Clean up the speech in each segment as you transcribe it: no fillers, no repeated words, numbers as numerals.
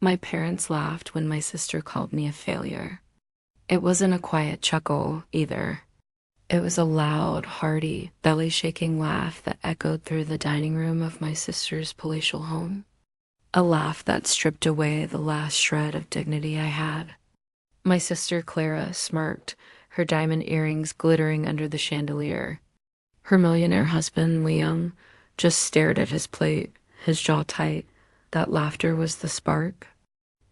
My parents laughed when my sister called me a failure. It wasn't a quiet chuckle, either. It was a loud, hearty, belly-shaking laugh that echoed through the dining room of my sister's palatial home. A laugh that stripped away the last shred of dignity I had. My sister Clara smirked, her diamond earrings glittering under the chandelier. Her millionaire husband, Liam, just stared at his plate, his jaw tight. That laughter was the spark.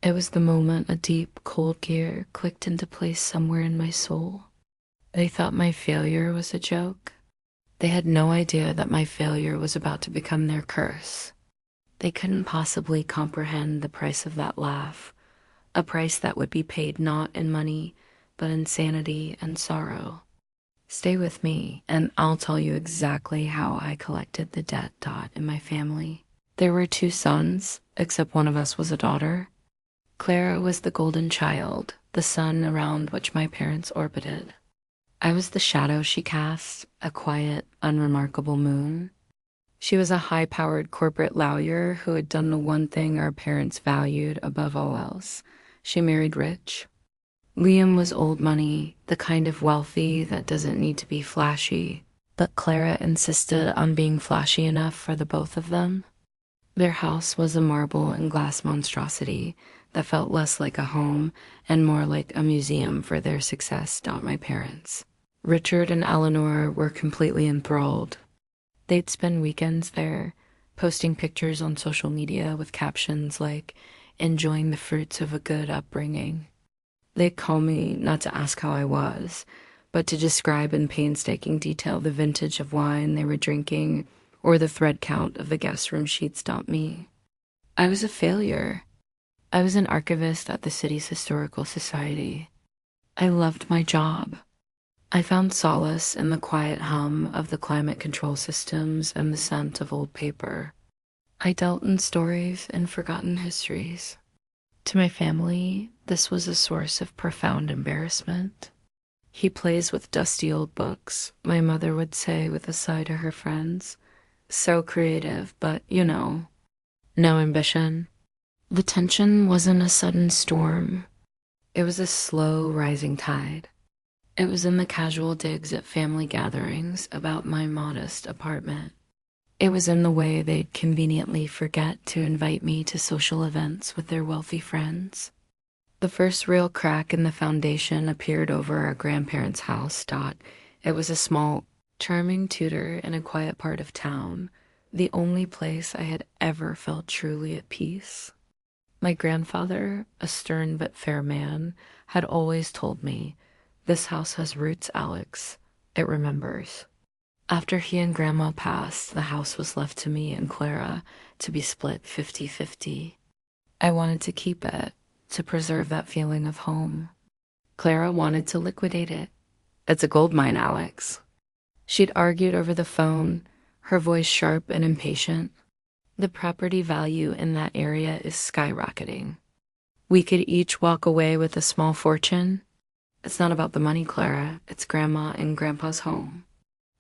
It was the moment a deep, cold gear clicked into place somewhere in my soul. They thought my failure was a joke. They had no idea that my failure was about to become their curse. They couldn't possibly comprehend the price of that laugh, a price that would be paid not in money, but in sanity and sorrow. Stay with me, and I'll tell you exactly how I collected the debt in my family. There were two sons, except one of us was a daughter. Clara was the golden child, the sun around which my parents orbited. I was the shadow she cast, a quiet, unremarkable moon. She was a high-powered corporate lawyer who had done the one thing our parents valued above all else. She married rich. Liam was old money, the kind of wealthy that doesn't need to be flashy, but Clara insisted on being flashy enough for the both of them. Their house was a marble and glass monstrosity that felt less like a home and more like a museum for their success. My parents, Richard and Eleanor, were completely enthralled. They'd spend weekends there, posting pictures on social media with captions like, "enjoying the fruits of a good upbringing." They'd call me not to ask how I was, but to describe in painstaking detail the vintage of wine they were drinking or the thread count of the guest room sheets. Me. I was a failure. I was an archivist at the city's historical society. I loved my job. I found solace in the quiet hum of the climate control systems and the scent of old paper. I dealt in stories and forgotten histories. To my family, this was a source of profound embarrassment. "He plays with dusty old books," my mother would say with a sigh to her friends. "So creative, but, no ambition." The tension wasn't a sudden storm. It was a slow rising tide. It was in the casual digs at family gatherings about my modest apartment. It was in the way they'd conveniently forget to invite me to social events with their wealthy friends. The first real crack in the foundation appeared over our grandparents' house. It was a small, charming tutor in a quiet part of town, the only place I had ever felt truly at peace. My grandfather, a stern but fair man, had always told me, "This house has roots, Alex. It remembers." After he and Grandma passed, the house was left to me and Clara to be split 50-50. I wanted to keep it, to preserve that feeling of home. Clara wanted to liquidate it. "It's a gold mine, Alex." She'd argued over the phone, her voice sharp and impatient. "The property value in that area is skyrocketing. We could each walk away with a small fortune." "It's not about the money, Clara. It's Grandma and Grandpa's home."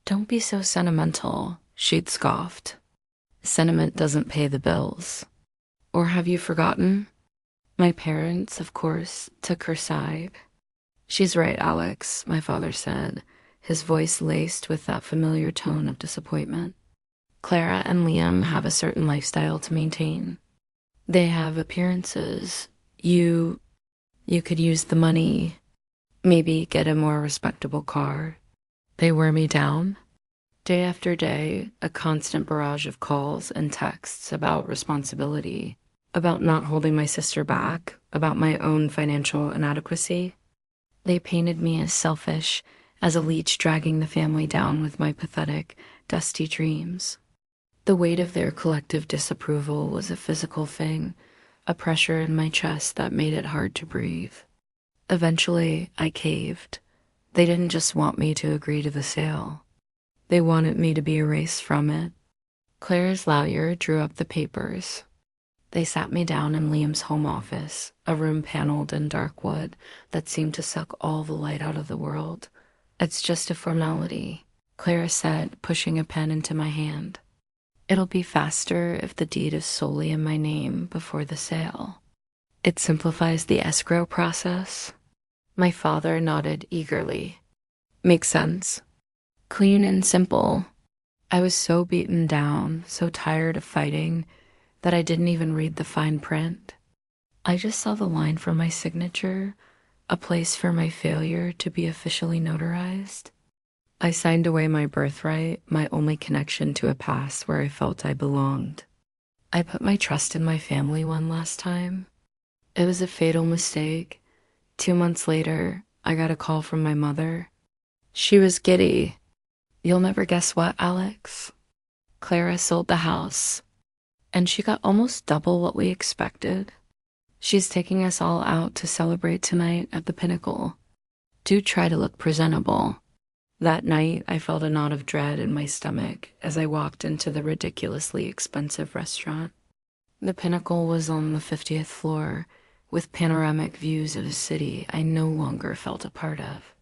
"Don't be so sentimental," she'd scoffed. "Sentiment doesn't pay the bills." Or have you forgotten? My parents, of course, took her side. "She's right, Alex," my father said, his voice laced with that familiar tone of disappointment. "Clara and Liam have a certain lifestyle to maintain. They have appearances. You could use the money, maybe get a more respectable car." They wear me down. Day after day, a constant barrage of calls and texts about responsibility, about not holding my sister back, about my own financial inadequacy. They painted me as selfish, as a leech dragging the family down with my pathetic, dusty dreams. The weight of their collective disapproval was a physical thing, a pressure in my chest that made it hard to breathe. Eventually, I caved. They didn't just want me to agree to the sale. They wanted me to be erased from it. Claire's lawyer drew up the papers. They sat me down in Liam's home office, a room paneled in dark wood that seemed to suck all the light out of the world. "It's just a formality," Clara said, pushing a pen into my hand. "It'll be faster if the deed is solely in my name before the sale." It simplifies the escrow process. My father nodded eagerly. Makes sense. Clean and simple. I was so beaten down, so tired of fighting, that I didn't even read the fine print. I just saw the line for my signature, a place for my failure to be officially notarized. I signed away my birthright, my only connection to a past where I felt I belonged. I put my trust in my family one last time. It was a fatal mistake. 2 months later, I got a call from my mother. She was giddy. You'll never guess what, Alex. Clara sold the house, and she got almost double what we expected. She's taking us all out to celebrate tonight at the Pinnacle. Do try to look presentable. That night, I felt a knot of dread in my stomach as I walked into the ridiculously expensive restaurant. The Pinnacle was on the 50th floor, with panoramic views of a city I no longer felt a part of.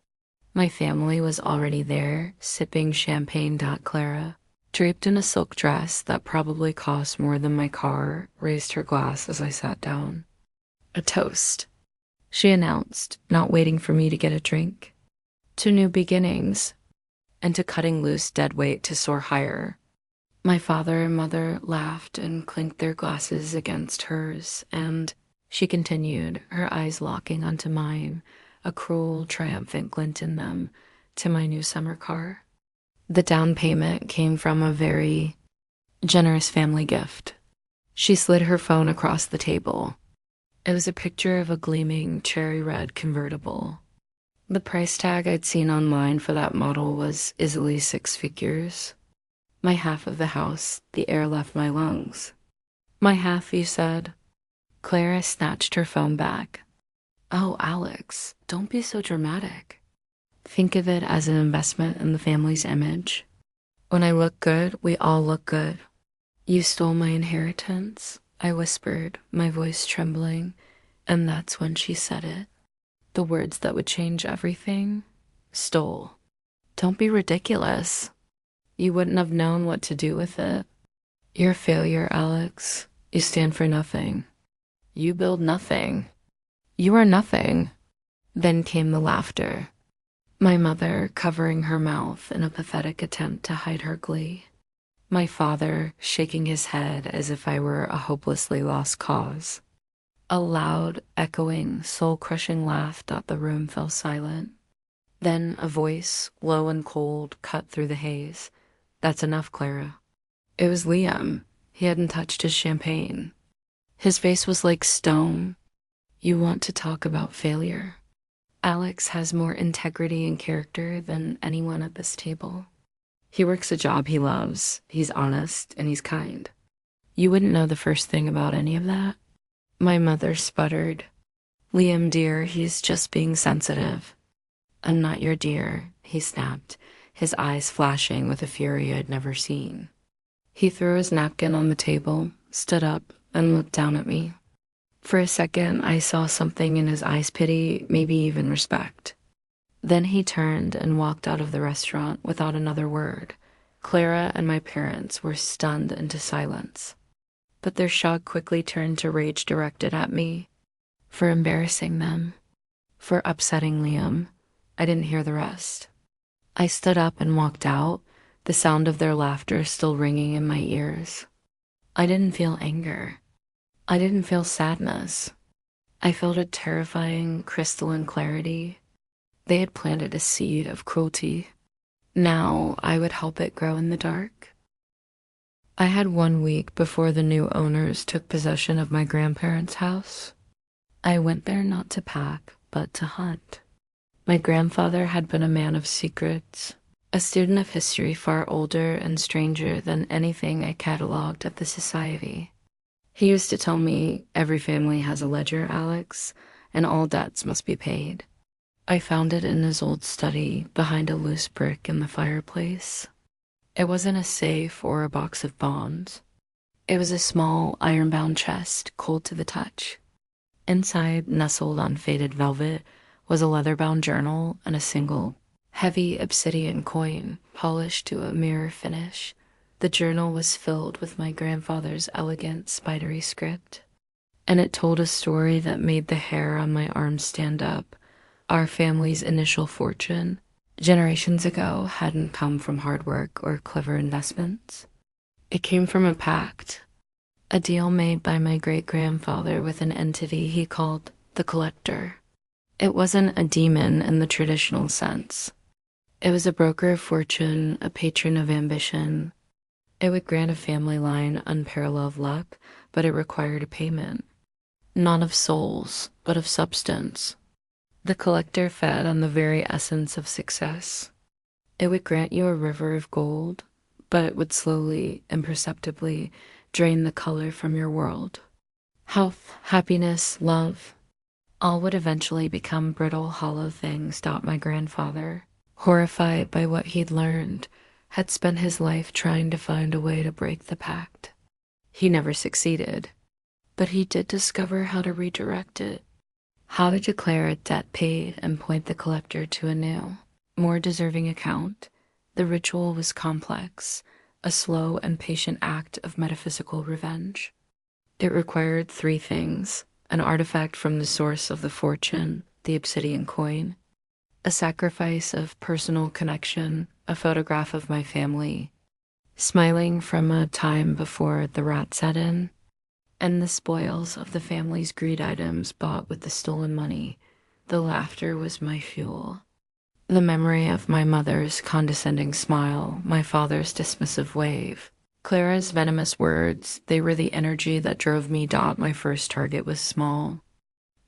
My family was already there, sipping champagne. Clara, draped in a silk dress that probably cost more than my car, raised her glass as I sat down. A toast, she announced, not waiting for me to get a drink. To new beginnings, and to cutting loose dead weight to soar higher. My father and mother laughed and clinked their glasses against hers, and she continued, her eyes locking onto mine, a cruel, triumphant glint in them, to my new summer car. The down payment came from a very generous family gift. She slid her phone across the table. It was a picture of a gleaming cherry red convertible. The price tag I'd seen online for that model was easily 6 figures. My half of the house, the air left my lungs. My half, you said? Clara snatched her phone back. Oh, Alex, don't be so dramatic. Think of it as an investment in the family's image. When I look good, we all look good. You stole my inheritance, I whispered, my voice trembling, and that's when she said it. The words that would change everything. Stole. Don't be ridiculous. You wouldn't have known what to do with it. You're a failure, Alex. You stand for nothing. You build nothing. You are nothing. Then came the laughter. My mother covering her mouth in a pathetic attempt to hide her glee. My father shaking his head as if I were a hopelessly lost cause. A loud, echoing, soul-crushing laugh. The room fell silent. Then a voice, low and cold, cut through the haze. That's enough, Clara. It was Liam. He hadn't touched his champagne. His face was like stone. You want to talk about failure? Alex has more integrity and character than anyone at this table. He works a job he loves. He's honest and he's kind. You wouldn't know the first thing about any of that. My mother sputtered. Liam, dear, he's just being sensitive. I'm not your dear, he snapped, his eyes flashing with a fury I'd never seen. He threw his napkin on the table, stood up, and looked down at me. For a second, I saw something in his eyes, pity, maybe even respect. Then he turned and walked out of the restaurant without another word. Clara and my parents were stunned into silence. But their shock quickly turned to rage directed at me. For embarrassing them. For upsetting Liam. I didn't hear the rest. I stood up and walked out, the sound of their laughter still ringing in my ears. I didn't feel anger. I didn't feel sadness. I felt a terrifying, crystalline clarity. They had planted a seed of cruelty. Now I would help it grow in the dark. I had 1 week before the new owners took possession of my grandparents' house. I went there not to pack, but to hunt. My grandfather had been a man of secrets, a student of history far older and stranger than anything I catalogued at the society. He used to tell me, every family has a ledger, Alex, and all debts must be paid. I found it in his old study, behind a loose brick in the fireplace. It wasn't a safe or a box of bonds. It was a small, iron-bound chest, cold to the touch. Inside, nestled on faded velvet, was a leather-bound journal and a single, heavy obsidian coin, polished to a mirror finish. The journal was filled with my grandfather's elegant, spidery script. and it told a story that made the hair on my arms stand up. Our family's initial fortune, generations ago, hadn't come from hard work or clever investments. It came from a pact, a deal made by my great-grandfather with an entity he called the Collector. It wasn't a demon in the traditional sense. It was a broker of fortune, a patron of ambition. It would grant a family line unparalleled luck, but it required a payment. Not of souls, but of substance. The Collector fed on the very essence of success. It would grant you a river of gold, but it would slowly, imperceptibly drain the color from your world. Health, happiness, love, all would eventually become brittle, hollow things. My grandfather, horrified by what he'd learned, had spent his life trying to find a way to break the pact. He never succeeded, but he did discover how to redirect it, how to declare a debt paid and point the Collector to a new, more deserving account. The ritual was complex, a slow and patient act of metaphysical revenge. It required three things: an artifact from the source of the fortune, the obsidian coin, a sacrifice of personal connection, a photograph of my family, smiling from a time before the rat set in, and the spoils of the family's greed items bought with the stolen money. The laughter was my fuel. The memory of my mother's condescending smile, my father's dismissive wave, Clara's venomous words, they were the energy that drove me. My first target was small.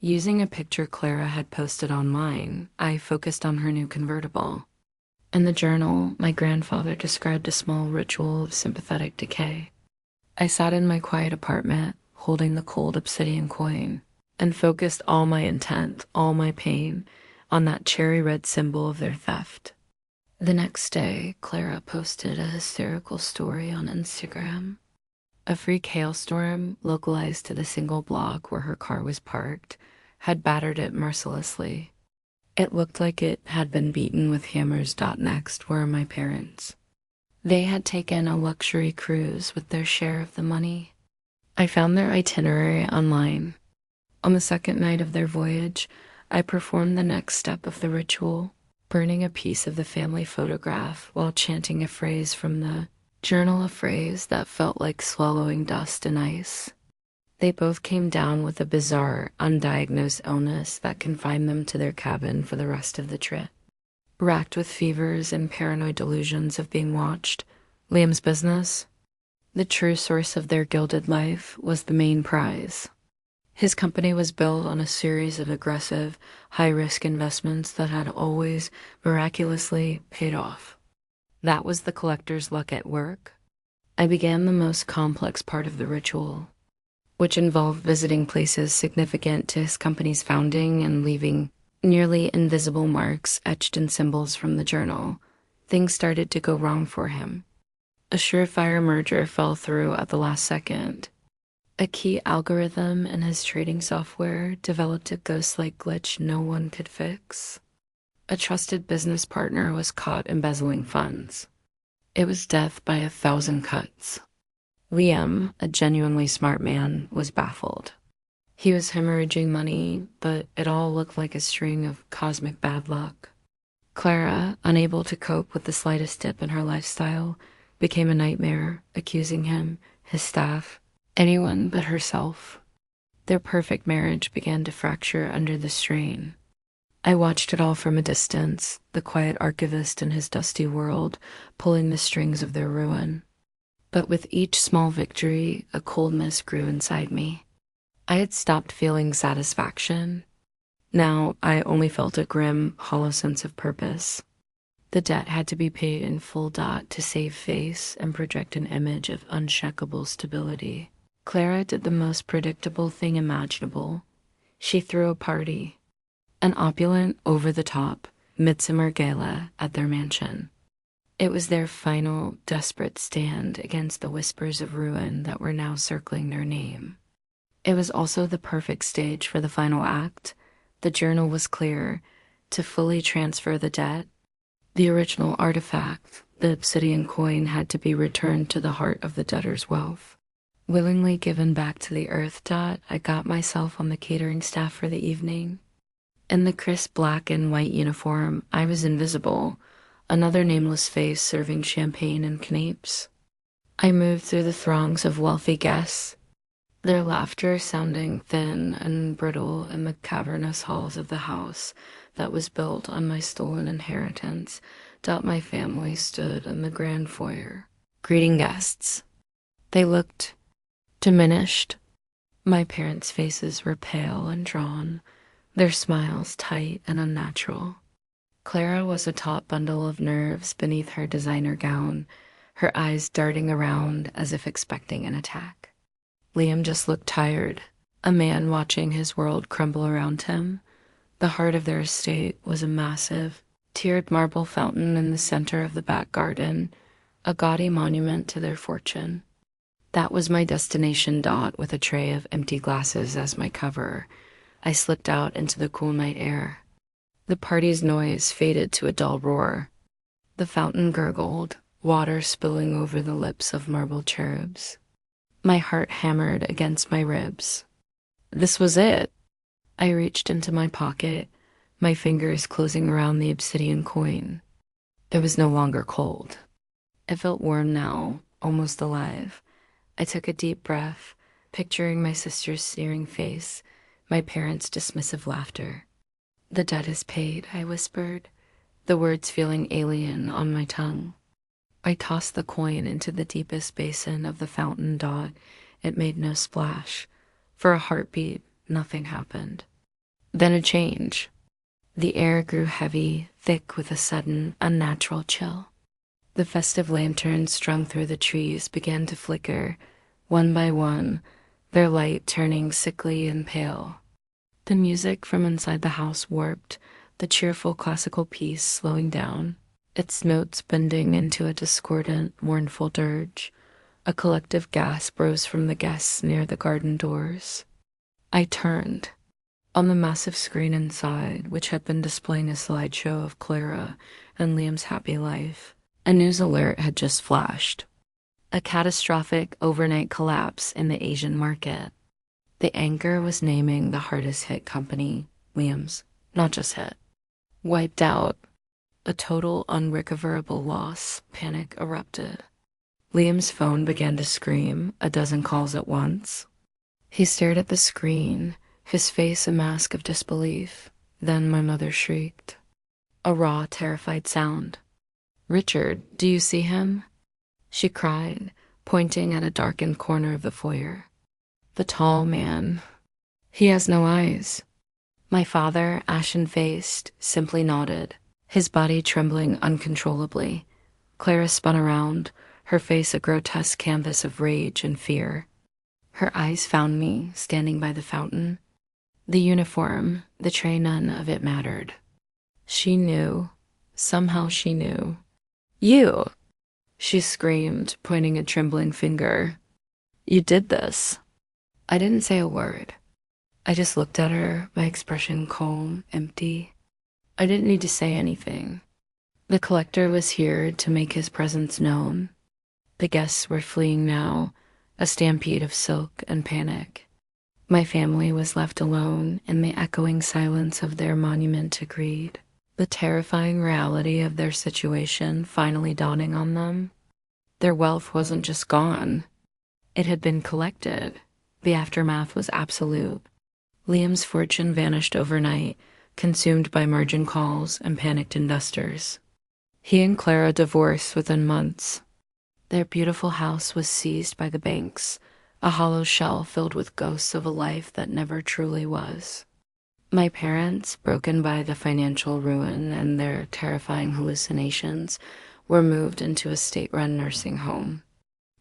Using a picture Clara had posted online, I focused on her new convertible. In the journal, my grandfather described a small ritual of sympathetic decay. I sat in my quiet apartment, holding the cold obsidian coin, and focused all my intent, all my pain, on that cherry red symbol of their theft. The next day, Clara posted a hysterical story on Instagram. A freak hailstorm, localized to the single block where her car was parked, had battered it mercilessly. It looked like it had been beaten with hammers. Next were my parents. They had taken a luxury cruise with their share of the money. I found their itinerary online. On the second night of their voyage, I performed the next step of the ritual, burning a piece of the family photograph while chanting a phrase from the journal, a phrase that felt like swallowing dust and ice. They both came down with a bizarre, undiagnosed illness that confined them to their cabin for the rest of the trip. Racked with fevers and paranoid delusions of being watched, Liam's business, the true source of their gilded life, was the main prize. His company was built on a series of aggressive, high-risk investments that had always miraculously paid off. That was the Collector's luck at work. I began the most complex part of the ritual, which involved visiting places significant to his company's founding and leaving nearly invisible marks etched in symbols from the journal. Things started to go wrong for him. A surefire merger fell through at the last second. A key algorithm in his trading software developed a ghost-like glitch no one could fix. A trusted business partner was caught embezzling funds. It was death by 1,000 cuts. Liam, a genuinely smart man, was baffled. He was hemorrhaging money, but it all looked like a string of cosmic bad luck. Clara, unable to cope with the slightest dip in her lifestyle, became a nightmare, accusing him, his staff, anyone but herself. Their perfect marriage began to fracture under the strain. I watched it all from a distance, the quiet archivist in his dusty world, pulling the strings of their ruin. But with each small victory, a coldness grew inside me. I had stopped feeling satisfaction. Now I only felt a grim, hollow sense of purpose. The debt had to be paid in full. To save face and project an image of unshakable stability. Clara did the most predictable thing imaginable. She threw a party, an opulent, over-the-top midsummer gala at their mansion. It was their final, desperate stand against the whispers of ruin that were now circling their name. It was also the perfect stage for the final act. The journal was clear: to fully transfer the debt, the original artifact, the obsidian coin, had to be returned to the heart of the debtor's wealth. Willingly given back to the earth. I got myself on the catering staff for the evening. In the crisp black and white uniform, I was invisible, another nameless face serving champagne and canapes. I moved through the throngs of wealthy guests, their laughter sounding thin and brittle in the cavernous halls of the house that was built on my stolen inheritance. My family stood in the grand foyer, greeting guests. They looked diminished. My parents' faces were pale and drawn, their smiles tight and unnatural. Clara was a taut bundle of nerves beneath her designer gown, her eyes darting around as if expecting an attack. Liam just looked tired, a man watching his world crumble around him. The heart of their estate was a massive, tiered marble fountain in the center of the back garden, a gaudy monument to their fortune. That was my destination. With a tray of empty glasses as my cover, I slipped out into the cool night air. The party's noise faded to a dull roar. The fountain gurgled, water spilling over the lips of marble cherubs. My heart hammered against my ribs. This was it. I reached into my pocket, my fingers closing around the obsidian coin. It was no longer cold. It felt warm now, almost alive. I took a deep breath, picturing my sister's sneering face, my parents' dismissive laughter. The debt is paid, I whispered, the words feeling alien on my tongue. I tossed the coin into the deepest basin of the fountain. It made no splash. For a heartbeat, nothing happened. Then a change. The air grew heavy, thick with a sudden, unnatural chill. The festive lanterns strung through the trees began to flicker, one by one, their light turning sickly and pale. The music from inside the house warped, the cheerful classical piece slowing down, its notes bending into a discordant, mournful dirge. A collective gasp rose from the guests near the garden doors. I turned. On the massive screen inside, which had been displaying a slideshow of Clara and Liam's happy life, a news alert had just flashed. A catastrophic overnight collapse in the Asian market. The anchor was naming the hardest hit company, Liam's, not just hit, wiped out. A total unrecoverable loss. Panic erupted. Liam's phone began to scream, a dozen calls at once. He stared at the screen, his face a mask of disbelief. Then my mother shrieked. A raw, terrified sound. "Richard, do you see him?" She cried, pointing at a darkened corner of the foyer. The tall man. He has no eyes. My father, ashen-faced, simply nodded, his body trembling uncontrollably. Clara spun around, her face a grotesque canvas of rage and fear. Her eyes found me, standing by the fountain. The uniform, the tray, none of it mattered. She knew. Somehow she knew. "You!" she screamed, pointing a trembling finger. "You did this." I didn't say a word. I just looked at her, my expression calm, empty. I didn't need to say anything. The collector was here to make his presence known. The guests were fleeing now, a stampede of silk and panic. My family was left alone in the echoing silence of their monument to greed, the terrifying reality of their situation finally dawning on them. Their wealth wasn't just gone. It had been collected. The aftermath was absolute. Liam's fortune vanished overnight, consumed by margin calls and panicked investors. He and Clara divorced within months. Their beautiful house was seized by the banks, a hollow shell filled with ghosts of a life that never truly was. My parents, broken by the financial ruin and their terrifying hallucinations, were moved into a state-run nursing home.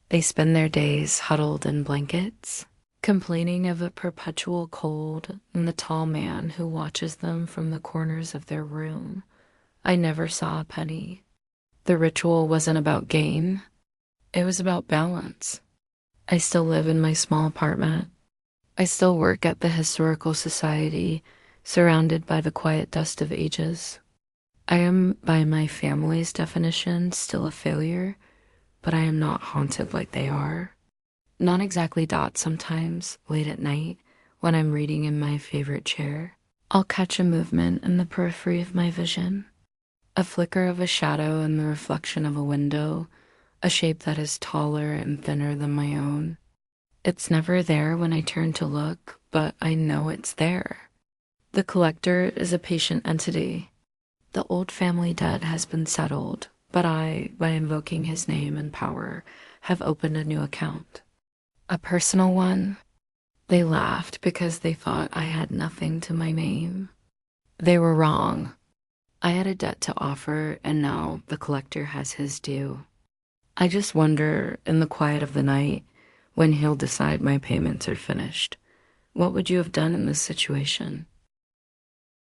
They spend their days huddled in blankets, complaining of a perpetual cold and the tall man who watches them from the corners of their room. I never saw a penny. The ritual wasn't about gain. It was about balance. I still live in my small apartment. I still work at the Historical Society, surrounded by the quiet dust of ages. I am, by my family's definition, still a failure, but I am not haunted like they are. Not exactly dots sometimes, late at night, when I'm reading in my favorite chair. I'll catch a movement in the periphery of my vision, a flicker of a shadow in the reflection of a window, a shape that is taller and thinner than my own. It's never there when I turn to look, but I know it's there. The collector is a patient entity. The old family debt has been settled, but I, by invoking his name and power, have opened a new account. A personal one. They laughed because they thought I had nothing to my name. They were wrong. I had a debt to offer, and now the collector has his due. I just wonder, in the quiet of the night, when he'll decide my payments are finished. What would you have done in this situation?